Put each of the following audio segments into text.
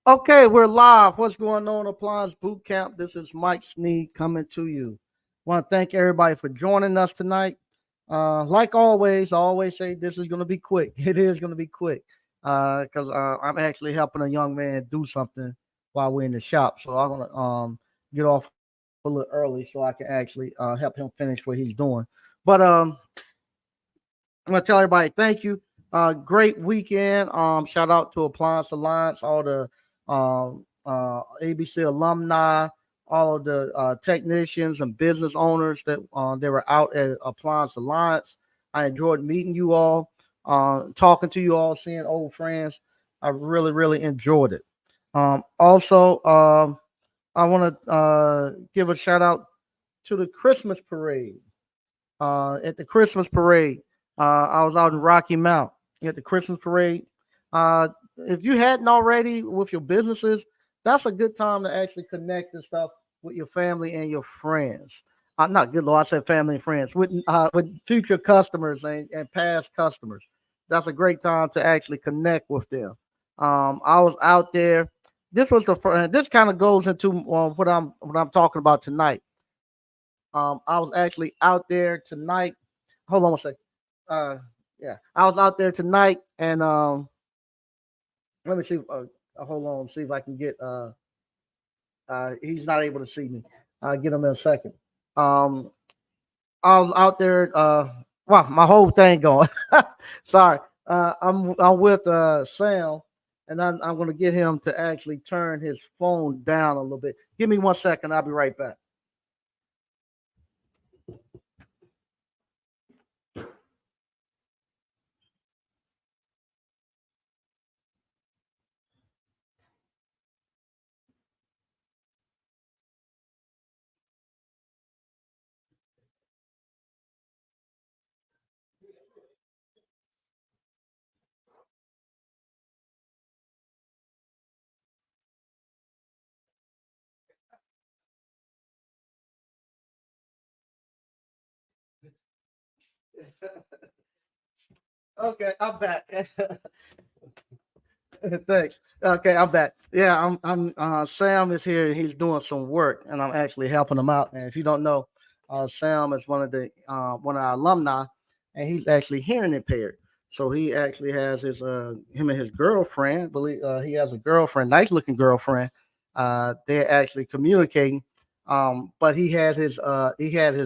Okay, we're live. What's going on, Appliance Boot Camp? This is Mike Sneed coming to you. Want to thank everybody for joining us tonight. Like always, I always say this is going to be quick. It is going to be quick because I'm actually helping a young man do something while we're in the shop. So I'm going to get off a little early so I can actually help him finish what he's doing. But I'm gonna tell everybody thank you. Great weekend. Shout out to Appliance Alliance, all the ABC alumni, all of the technicians and business owners that they were out at Appliance Alliance. I enjoyed meeting you all, talking to you all, seeing old friends. I really, really enjoyed it. Also, I want to give a shout out to the Christmas parade. At the Christmas parade. I was out in Rocky Mount at the Christmas parade. Uh, if you hadn't already with your businesses, that's a good time to actually connect and stuff with your family and your friends. Not good, Lord. I said family and friends with future customers and past customers. That's a great time to actually connect with them. I was out there. This was the first. This kind of goes into what I'm talking about tonight. I was actually out there tonight. Hold on a second. Uh, yeah, I was out there tonight, and let me see. Hold on, see if I can get. He's not able to see me. I'll get him in a second. Um, I was out there. Wow, my whole thing going. Sorry. I'm with Sam, and I'm going to get him to actually turn his phone down a little bit. Give me 1 second. I'll be right back. Okay, I'm back. Thanks. Okay, I'm back. Yeah, I'm Sam is here and he's doing some work and I'm actually helping him out. And if you don't know, Sam is one of our alumni and he's actually hearing impaired. So he actually has his him and his girlfriend, believe he has a girlfriend, nice looking girlfriend. They're actually communicating. But he had his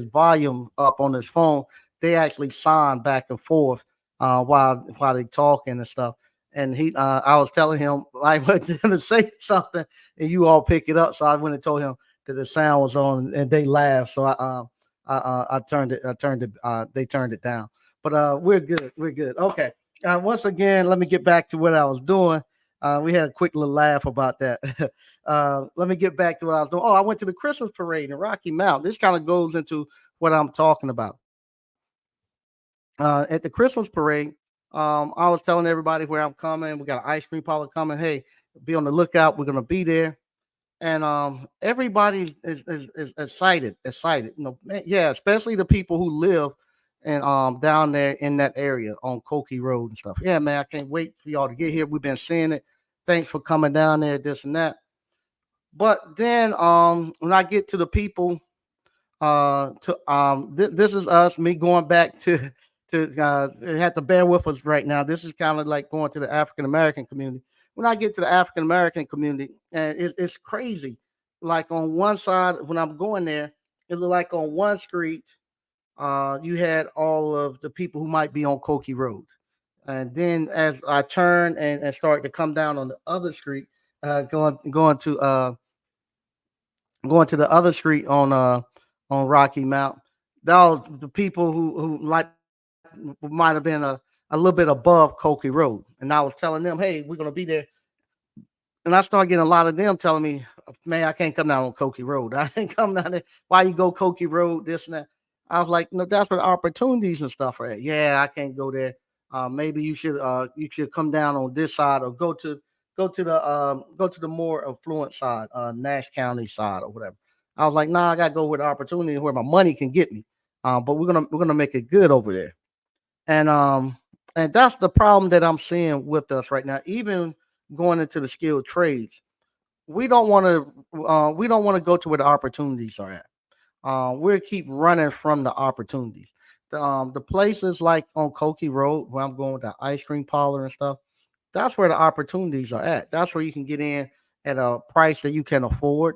volume up on his phone. They actually sign back and forth while they talking and stuff and I was telling him I went to say something and you all pick it up. So I went and told him that the sound was on and they laughed. So I turned it, they turned it down. But we're good. We're good. Okay. Once again, let me get back to what I was doing. We had a quick little laugh about that. Let me get back to what I was doing. Oh, I went to the Christmas parade in Rocky Mount. This kind of goes into what I'm talking about at the Christmas parade, I was telling everybody where I'm coming. We got an ice cream parlor coming. Hey, be on the lookout. We're gonna be there, and everybody is excited, excited. Yeah, especially the people who live and down there in that area on Koki Road and stuff. Yeah, man, I can't wait for y'all to get here. We've been seeing it. Thanks for coming down there, this and that. But then when I get to the people this is us me going back to have to bear with us right now. This is kind of like going to the African American community. When I get to the African American community, and it's crazy. Like on one side, when I'm going there, it looked like on one street, you had all of the people who might be on Koki Road. And then as I turn and start to come down on the other street, going to the other street on Rocky Mount. That was the people who like might have been a little bit above Koki Road. And I was telling them, hey, we're gonna be there. And I started getting a lot of them telling me, man, I can't come down on Koki Road. I can't come down there. Why you go Koki Road? This and that. I was like, no, that's where the opportunities and stuff are at. Yeah, I can't go there. Maybe you should come down on this side or go to the more affluent side, Nash County side or whatever. I was like, nah, I gotta go where the opportunity where my money can get me. But we're gonna make it good over there. And and that's the problem that I'm seeing with us right now. Even going into the skilled trades, we don't want to go to where the opportunities are at. We'll keep running from the opportunities. The places like on Koki Road, where I'm going with the ice cream parlor and stuff, that's where the opportunities are at. That's where you can get in at a price that you can afford.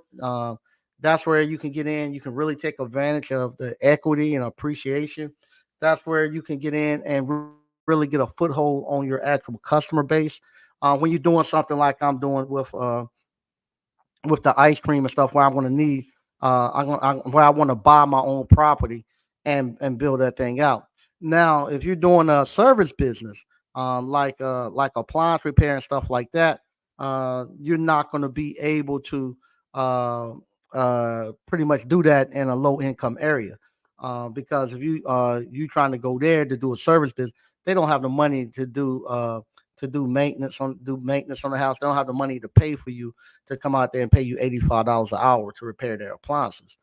That's where you can get in. You can really take advantage of the equity and appreciation. That's where you can get in and really get a foothold on your actual customer base. When you're doing something like I'm doing with the ice cream and stuff, where I'm going to need, where I want to buy my own property and build that thing out. Now, if you're doing a service business, like appliance repair and stuff like that, you're not going to be able to uh, pretty much do that in a low income area, because if you trying to go there to do a service business, they don't have the money to do maintenance on the house. They don't have the money to pay for you to come out there and pay you $85 an hour to repair their appliances.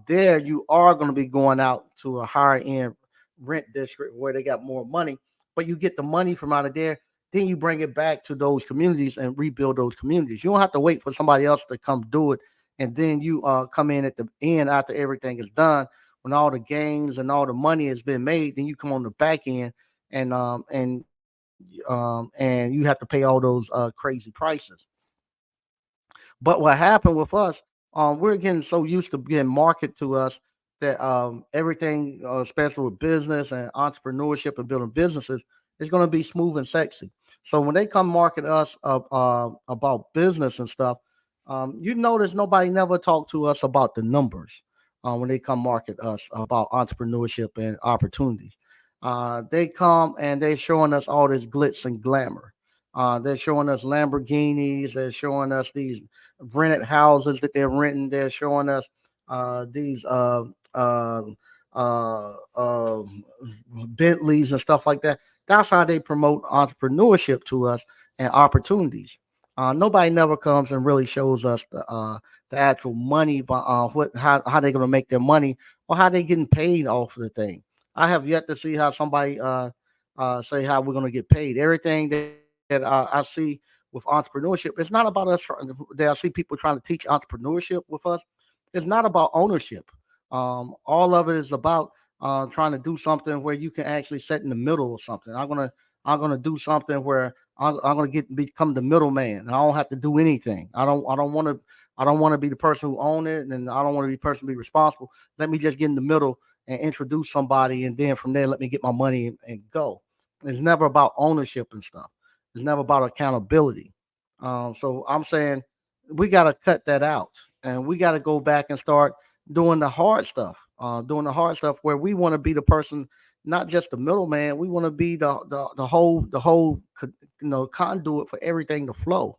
There you are going to be going out to a higher end rent district where they got more money, but you get the money from out of there. Then you bring it back to those communities and rebuild those communities. You don't have to wait for somebody else to come do it, and then you come in at the end after everything is done, when all the gains and all the money has been made. Then you come on the back end and you have to pay all those crazy prices. But what happened with us, we're getting so used to getting market to us that everything, especially with business and entrepreneurship and building businesses, is going to be smooth and sexy. So when they come market us about business and stuff, you notice nobody never talked to us about the numbers when they come market us about entrepreneurship and opportunities. They come and they're showing us all this glitz and glamour. They're showing us Lamborghinis. They're showing us these rented houses that they're renting. They're showing us these uh, uh, uh, Bentleys and stuff like that. That's how they promote entrepreneurship to us and opportunities. Nobody never comes and really shows us the actual money, but how they're going to make their money or how they're getting paid off of the thing. I have yet to see how somebody say how we're going to get paid. Everything that I see with entrepreneurship, it's not about us. That I see people trying to teach entrepreneurship with us. It's not about ownership. All of it is about trying to do something where you can actually sit in the middle of something. I'm gonna do something where I'm gonna become the middleman. I don't have to do anything. I don't want to be the person who own it, and I don't want to be the person to be responsible. Let me just get in the middle and introduce somebody, and then from there, let me get my money and go. It's never about ownership and stuff. It's never about accountability. So I'm saying we got to cut that out, and we got to go back and start doing the hard stuff. Doing the hard stuff where we want to be the person, not just the middleman. We want to be the whole conduit for everything to flow,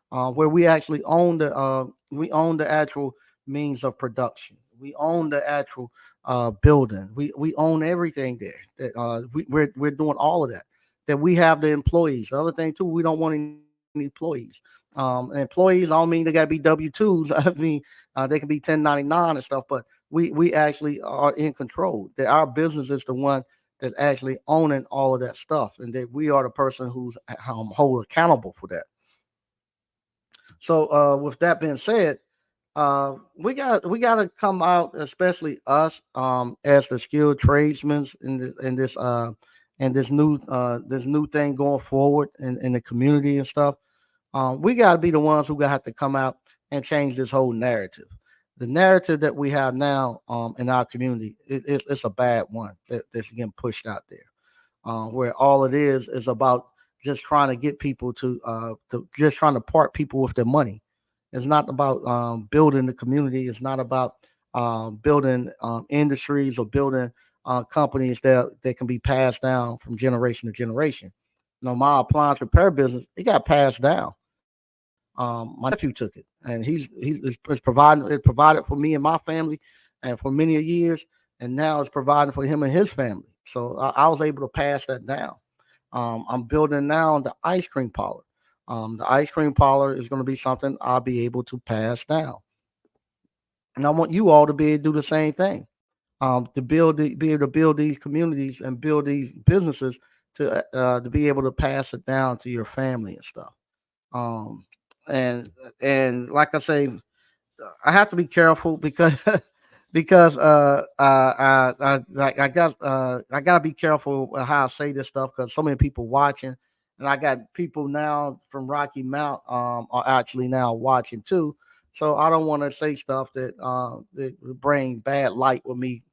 where we own the actual means of production. We own the actual building. We own everything there. That we're doing all of that. That we have the employees. The other thing too, we don't want any employees. Employees, I don't mean they got to be W-2s. I mean they can be 1099 and stuff. But we actually are in control. That our business is the one that's actually owning all of that stuff, and that we are the person who's hold accountable for that. So with that being said, we got to come out, especially us as the skilled tradesmen in this new thing going forward in the community and stuff. We got to be the ones who got to have to come out and change this whole narrative. The narrative that we have now in our community, it's a bad one that's getting pushed out there, where all it is about just trying to get people to just trying to part people with their money. It's not about building the community. It's not about building industries or building companies that can be passed down from generation to generation. My appliance repair business, it got passed down. My nephew took it, and it's provided for me and my family, and for many years, and now it's providing for him and his family. So I was able to pass that down. I'm building now the ice cream parlor. The ice cream parlor is going to be something I'll be able to pass down, and I want you all to be able to do the same thing. Be able to build these communities and build these businesses to be able to pass it down to your family and stuff. Um, and like I say, I have to be careful because because I gotta be careful with how I say this stuff because so many people watching, and I got people now from Rocky Mount are actually now watching too. So I don't want to say stuff that would bring bad light with me.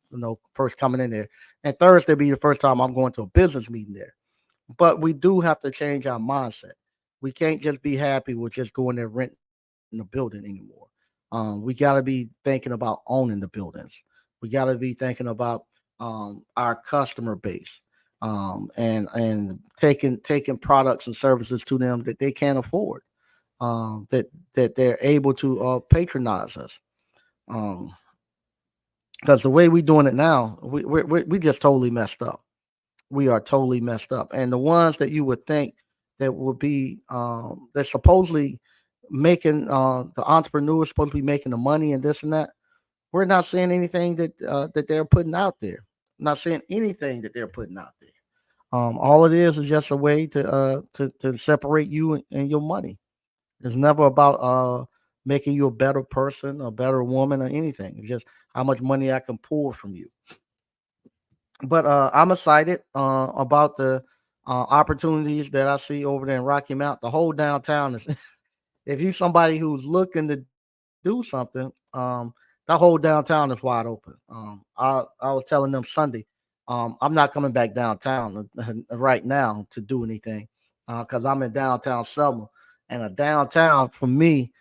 First coming in there, and Thursday be the first time I'm going to a business meeting there. But we do have to change our mindset. We can't just be happy with just going there renting the building anymore. We got to be thinking about owning the buildings. We got to be thinking about our customer base, and taking products and services to them that they can't afford, that they're able to patronize us. Um, because the way we're doing it now, we just totally messed up. We are totally messed up. And the ones that you would think that would be that supposedly making the entrepreneurs supposed to be making the money and this and that, we're not seeing anything that they're putting out there. Not seeing anything that they're putting out there. All it is just a way to separate you and your money. It's never about making you a better person, a better woman, or anything. It's just how much money I can pull from you. But I'm excited about the opportunities that I see over there in Rocky Mount. The whole downtown is, if you're somebody who's looking to do something, that whole downtown is wide open. I was telling them Sunday, I'm not coming back downtown right now to do anything because I'm in downtown Selma, and a downtown for me,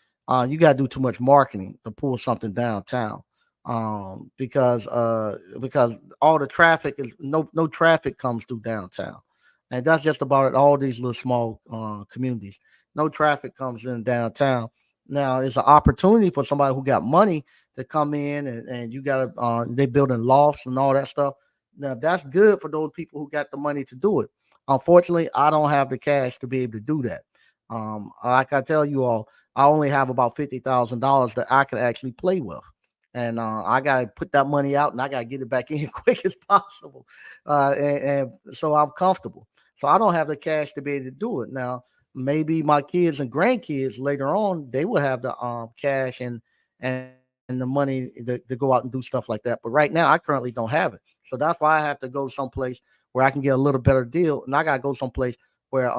you got to do too much marketing to pull something downtown. Because all the traffic is no traffic comes through downtown, and that's just about it. All these little small communities, no traffic comes in downtown. Now it's an opportunity for somebody who got money to come in, and you got they building lofts and all that stuff. Now that's good for those people who got the money to do it. Unfortunately, I don't have the cash to be able to do that. Like I tell you all, I only have about $50,000 that I can actually play with, and I gotta put that money out, and I gotta get it back in quick as possible, and so I'm comfortable. So I don't have the cash to be able to do it now. Maybe my kids and grandkids later on they will have the cash and the money to go out and do stuff like that. But right now, I currently don't have it, so that's why I have to go someplace where I can get a little better deal, and I gotta go someplace where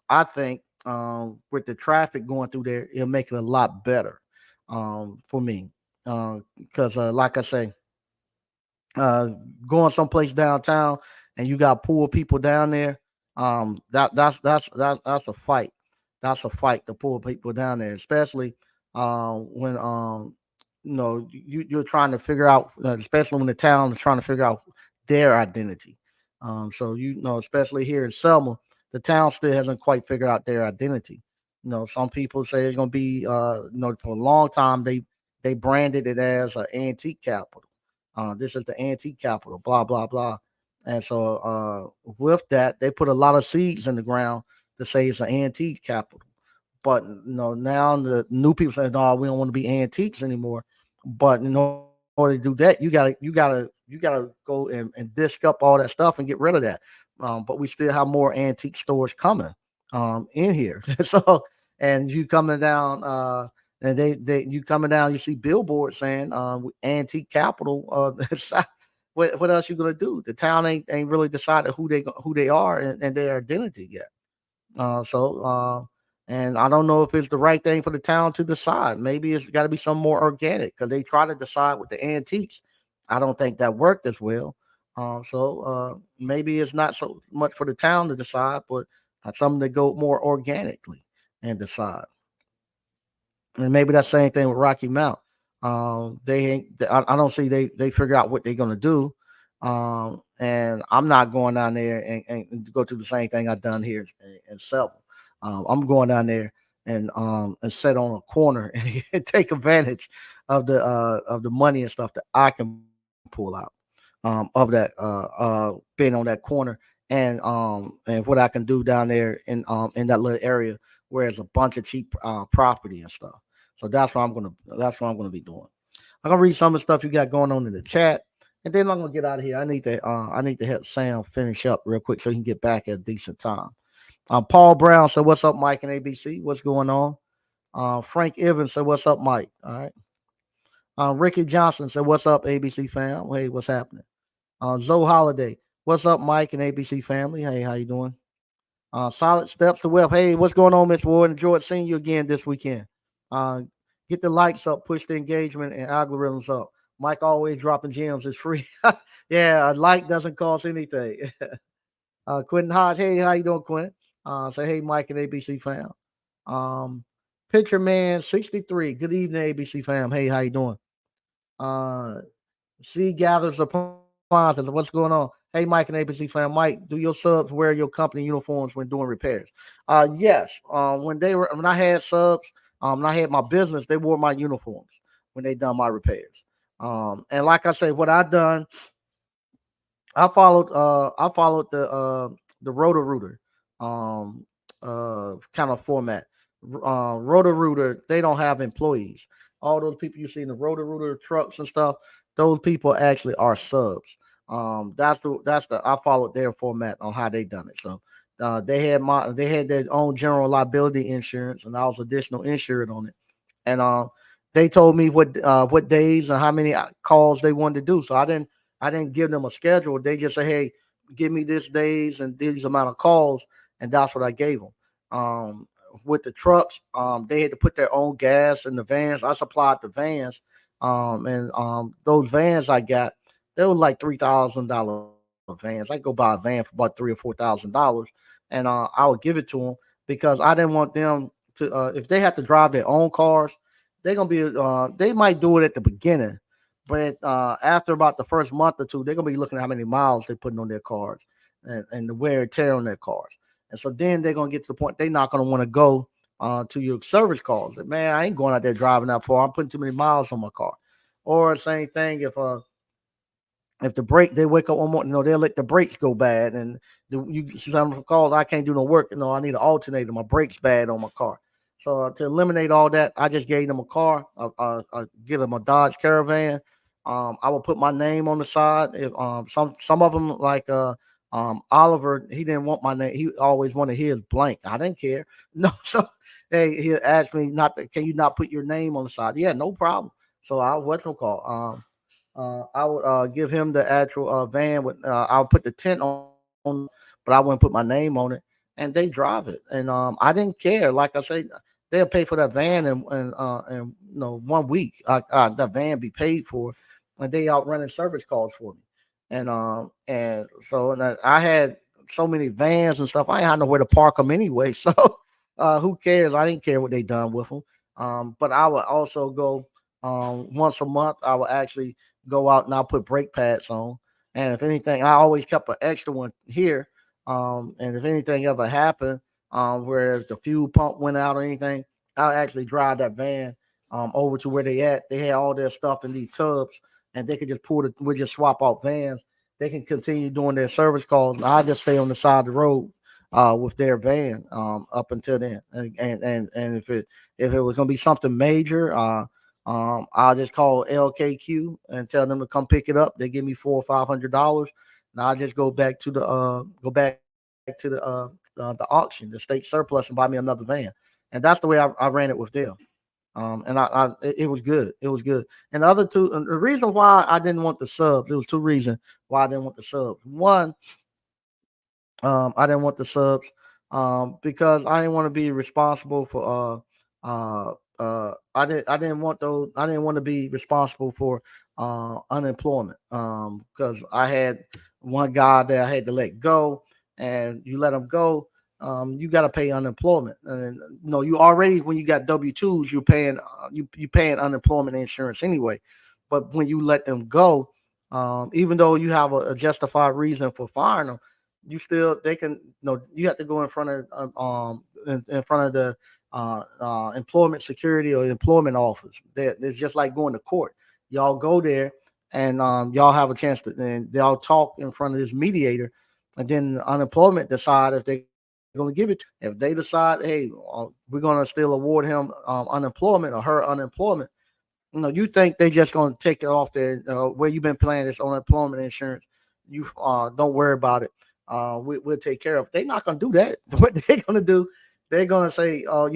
I think with the traffic going through there, it'll make it a lot better for me because like I say, uh, going someplace downtown and you got poor people down there, that's a fight. That's a fight to pull people down there, especially when you're trying to figure out, especially when the town is trying to figure out their identity. So especially here in Selma, the town still hasn't quite figured out their identity. Some people say it's gonna be, for a long time they branded it as an antique capital. This is the antique capital, blah blah blah. And so with that, they put a lot of seeds in the ground to say it's an antique capital. But now the new people say, no, we don't want to be antiques anymore. But in order to do that, you gotta go and disc up all that stuff and get rid of that. But we still have more antique stores coming in here. So, and you coming down and they you coming down, you see billboards saying antique capital. What else you gonna do? The town ain't really decided who they are and their identity yet. And I don't know if it's the right thing for the town to decide. Maybe it's got to be some more organic because they try to decide with the antiques. I don't think that worked as well. Maybe it's not so much for the town to decide, but something to go more organically and decide. And maybe that same thing with Rocky Mount. They ain't. I don't see they figure out what they're gonna do. And I'm not going down there and go through the same thing I've done here in Selma. I'm going down there and sit on a corner and take advantage of the money and stuff that I can pull out of that being on that corner and what I can do down there in that little area where there's a bunch of cheap property and stuff. So that's what I'm gonna be doing. I'm gonna read some of the stuff you got going on in the chat, and then I'm gonna get out of here. I need to help Sam finish up real quick so he can get back at a decent time. Paul Brown said, "What's up, Mike and ABC? What's going on?" Frank Evans said, "What's up, Mike?" All right. Ricky Johnson said, "What's up, ABC fam? Hey, what's happening?" Zoe Holiday, "What's up, Mike and ABC family? Hey, how you doing?" Solid Steps to Wealth. Hey, what's going on, Miss Ward? Enjoyed seeing you again this weekend. Uh, get the likes up, push the engagement and algorithms up. Mike always dropping gems. It's free. Yeah, a like doesn't cost anything. Quentin Hodge. Hey, how you doing, Quentin? Say hey, Mike and ABC fam. Um, Picture Man 63. Good evening, ABC fam. Hey, how you doing? Uh, She gathers appliances. What's going on? Hey, Mike and ABC fan. Mike, do your subs wear your company uniforms when doing repairs? Yes. When I had subs, when I had my business, they wore my uniforms when they done my repairs. And like I say, what I done, I followed the Roto Rooter kind of format. Roto Rooter, they don't have employees. All those people you see in the Roto Rooter trucks and stuff, those people actually are subs. That's the I followed their format on how they done it. So they had their own general liability insurance, and I was additional insured on it. And they told me what days and how many calls they wanted to do. So I didn't give them a schedule. They just say, hey, give me this days and these amount of calls, and that's what I gave them. With the trucks, they had to put their own gas in the vans. I supplied the vans, and those vans I got, they were like $3,000 vans. I go buy a van for about $3,000 or $4,000, and I would give it to them because I didn't want them to. If they have to drive their own cars, they're gonna be. They might do it at the beginning, but after about the first month or two, they're gonna be looking at how many miles they're putting on their cars and the wear and tear on their cars. And so then they're gonna get to the point they're not gonna want to go to your service calls. Like, man, I ain't going out there driving that far. I'm putting too many miles on my car. Or same thing if the brake they wake up one morning, they'll let the brakes go bad, and you some calls I can't do no work. I need an alternator. My brakes bad on my car. So to eliminate all that, I just gave them a car. Give them a Dodge Caravan. I will put my name on the side. If some of them like Oliver, he didn't want my name. He always wanted his blank. I didn't care. No, so he asked me not to. Can you not put your name on the side? Yeah, no problem. So I what's it called? I would give him the actual van with I'll put the tent on, but I wouldn't put my name on it, and they drive it, and I didn't care. Like I say, they'll pay for that van and 1 week. That van be paid for, and they out running service calls for me, and so I had so many vans and stuff. I ain't had nowhere to park them anyway, so who cares? I didn't care what they done with them. But I would also go once a month. I would actually go out and I'll put brake pads on. And if anything, I always kept an extra one here. And if anything ever happened, where if the fuel pump went out or anything, I'll actually drive that van over to where they at. They had all their stuff in these tubs, and they could just we just swap out vans. They can continue doing their service calls. And I just stay on the side of the road with their van up until then. And if it was gonna be something major, I'll just call LKQ and tell them to come pick it up. They give me $400 or $500, and I'll just go back to the auction, the state surplus, and buy me another van. And that's the way I ran it with them. And it was good. It was good. And the other two, and the reason why I didn't want the subs, there was two reasons why I didn't want the subs. One, I didn't want the subs because I didn't want to be responsible for I didn't want to be responsible for unemployment because I had one guy that I had to let go, and you let him go, you got to pay unemployment. And you already, when you got W-2s, you're paying you paying unemployment insurance anyway. But when you let them go, even though you have a justified reason for firing them, they can you have to go in front of in front of the employment security or employment office. It's just like going to court. Y'all go there, and y'all have a chance to, and y'all talk in front of this mediator, and then unemployment decide if they're going to give it. If they decide, hey, we're going to still award him unemployment or her unemployment, you think they just going to take it off there where you've been paying this unemployment insurance. You don't worry about it. We'll take care of it. They're not going to do that. What they're going to do, they're gonna say, now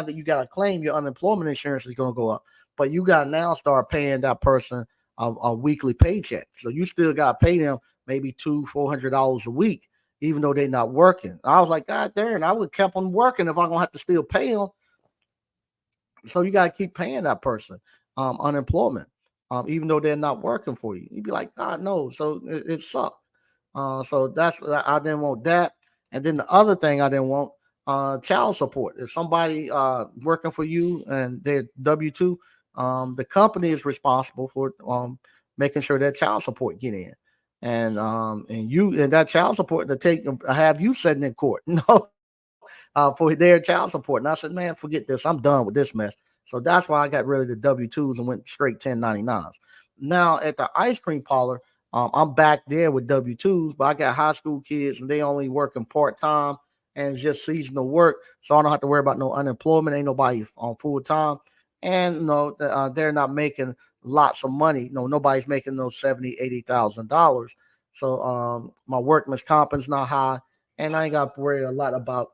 that you got a claim, your unemployment insurance is gonna go up, but you got to now start paying that person a weekly paycheck. So you still got to pay them maybe $400 a week, even though they're not working. I was like, God damn, I would kept on working if I'm gonna have to still pay them. So you got to keep paying that person unemployment, even though they're not working for you. You'd be like, God, no. So it sucked. So that's I didn't want that. And then the other thing I didn't want, child support. If somebody working for you and they're W-2, the company is responsible for making sure that child support get in. And that child support to take have you sitting in court, for their child support. And I said, man, forget this. I'm done with this mess. So that's why I got rid of the W-2s and went straight 1099s. Now at the ice cream parlor, I'm back there with W-2s, but I got high school kids and they only working part time and it's just seasonal work. So I don't have to worry about no unemployment. Ain't nobody on full time. And they're not making lots of money. Nobody's making no 70, $80,000. So my workman's comp is not high, and I ain't got to worry a lot about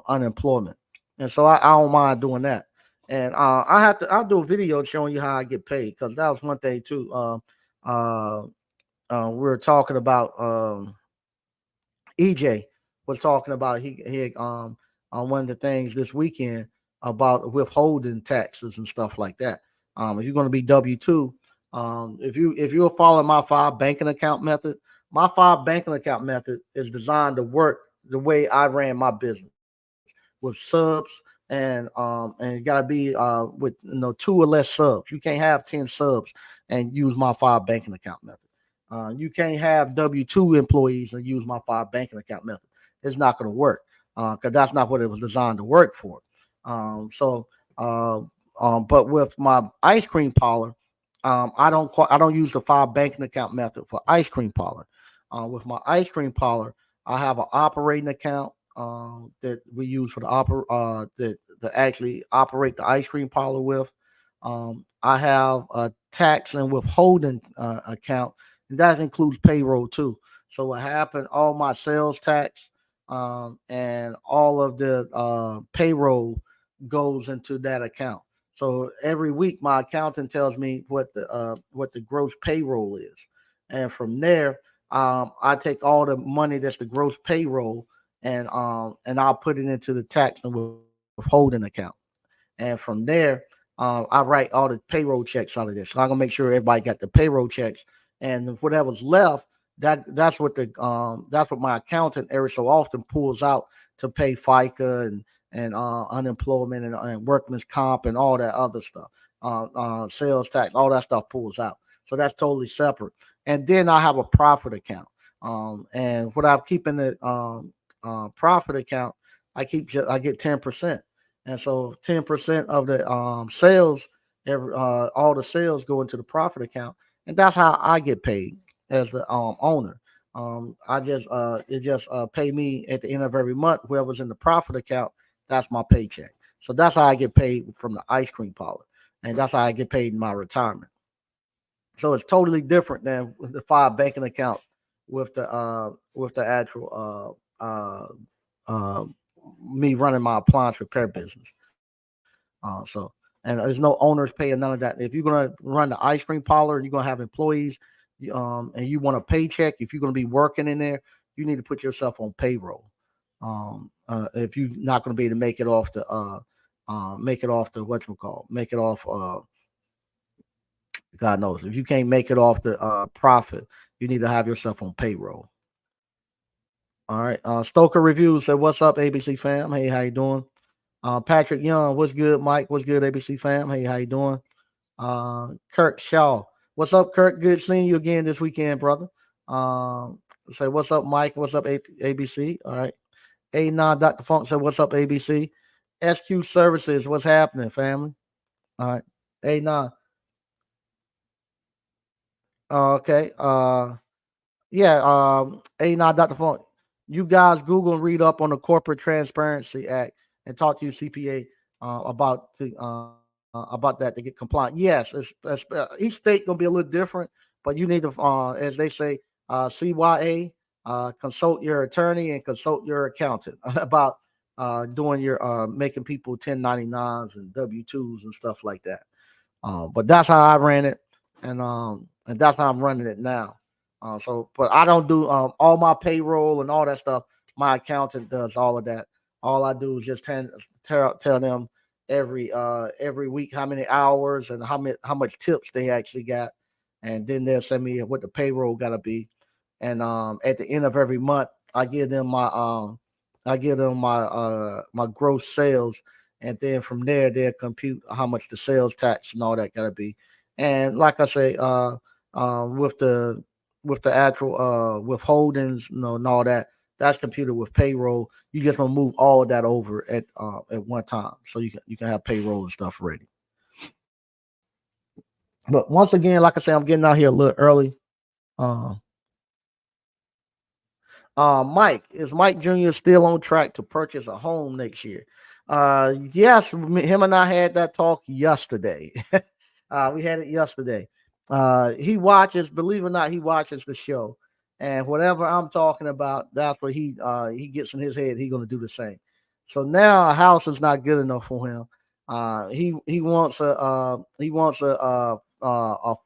unemployment. And so I don't mind doing that. And I'll do a video showing you how I get paid, because that was one thing too. Uh, we were talking about EJ was talking about he on one of the things this weekend about withholding taxes and stuff like that. If you're going to be W-2, if you're following my five banking account method, my five banking account method is designed to work the way I ran my business, with subs, and it gotta be with two or less subs. You can't have 10 subs and use my five banking account method. You can't have W-2 employees and use my five banking account method. It's not going to work, because that's not what it was designed to work for. So, but with my ice cream parlor, I don't use the five banking account method for ice cream parlor. With my ice cream parlor, I have an operating account that we use for the that actually operate the ice cream parlor with. I have a tax and withholding account, and that includes payroll too. So what happened? All my sales tax and all of the payroll goes into that account. So every week, my accountant tells me what the gross payroll is, and from there, I take all the money that's the gross payroll, and I'll put it into the tax and withholding account. And from there, I write all the payroll checks out of this. So I'm gonna make sure everybody got the payroll checks, and if whatever's left, that's what my accountant every so often pulls out to pay FICA and unemployment and workman's comp and all that other stuff, sales tax, all that stuff pulls out. So that's totally separate. And then I have a profit account, and what I'm keeping the profit account, I get 10%. And so 10% of the sales, all the sales go into the profit account, and that's how I get paid as the owner. I just it just pay me at the end of every month. Whoever's in the profit account, that's my paycheck. So that's how I get paid from the ice cream parlor, and that's how I get paid in my retirement. So it's totally different than the five banking accounts with the actual me running my appliance repair business. And there's no owners paying none of that. If you're gonna run the ice cream parlor and you're gonna have employees, and you want a paycheck, if you're gonna be working in there, you need to put yourself on payroll. If you're not gonna be able to make it off the what you call, make it off. God knows if you can't make it off the profit, you need to have yourself on payroll. All right. Stoker Reviews said, "What's up, ABC fam? Hey, how you doing?" Patrick Young, what's good? Mike, what's good? ABC fam, hey, how you doing? Kirk Shaw, what's up, Kirk? Good seeing you again this weekend, brother. Say what's up, Mike? What's up, ABC? All right. A9 Dr. Funk said, "What's up, ABC?" SQ Services, what's happening, family? All right. A9. Okay. Yeah. A9 Dr. Funk. You guys Google and read up on the Corporate Transparency Act and talk to your CPA about that to get compliant. Yes, each state gonna be a little different, but you need to, as they say, CYA consult your attorney and consult your accountant about doing your making people 1099s and W2s and stuff like that. But that's how I ran it, and that's how I'm running it now. But I don't do all my payroll and all that stuff. My accountant does all of that. All I do is just tell them every week how many hours and how much tips they actually got, and then they'll send me what the payroll gotta be. And at the end of every month, I give them my gross sales, and then from there they'll compute how much the sales tax and all that gotta be. And like I say, with the actual withholdings, and all that, that's computed with payroll. You just gonna move all of that over at one time, so you can have payroll and stuff ready. But once again, like I say, I'm getting out here a little early. Uh, Mike, is Mike Jr. still on track to purchase a home next year? Yes, him and I had that talk yesterday. We had it yesterday. He watches, believe it or not, he watches the show, and whatever I'm talking about, that's what he gets in his head. He's gonna do the same. So now a house is not good enough for him. He wants a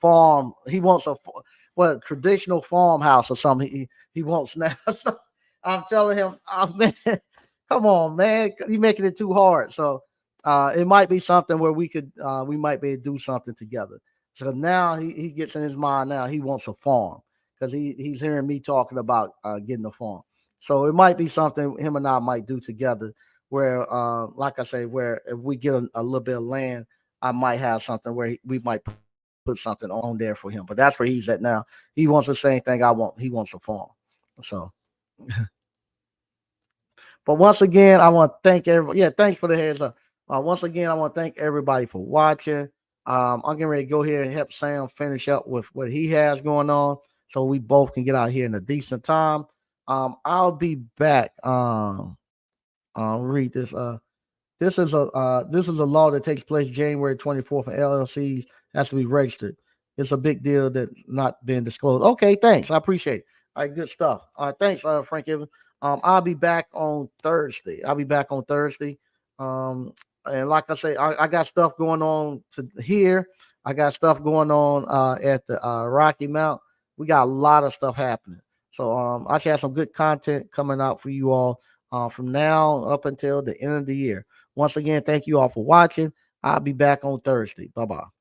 farm. He wants a traditional farmhouse or something. He wants now. So I'm telling him, oh, man, come on, man, you making it too hard. So it might be something where we might be able to do something together. So now he gets in his mind now he wants a farm because he's hearing me talking about getting a farm. So it might be something him and I might do together where like I say, where if we get a little bit of land, I might have something where we might put something on there for him. But that's where he's at now. He wants the same thing I want. He wants a farm. So but once again, I want to thank everybody. Yeah, thanks for the heads up. Once again, I want to thank everybody for watching. I'm getting ready to go here and help Sam finish up with what he has going on, so we both can get out here in a decent time. I'll be back. I'll read this. This is a law that takes place January 24th, and LLCs has to be registered. It's a big deal that's not been disclosed. Okay, thanks. I appreciate it. All right, good stuff. All right, thanks, Frank Evans. I'll be back on Thursday. And like I say, I got stuff going on to here. I got stuff going on at the Rocky Mount. We got a lot of stuff happening. So I should have some good content coming out for you all from now up until the end of the year. Once again, thank you all for watching. I'll be back on Thursday. Bye bye.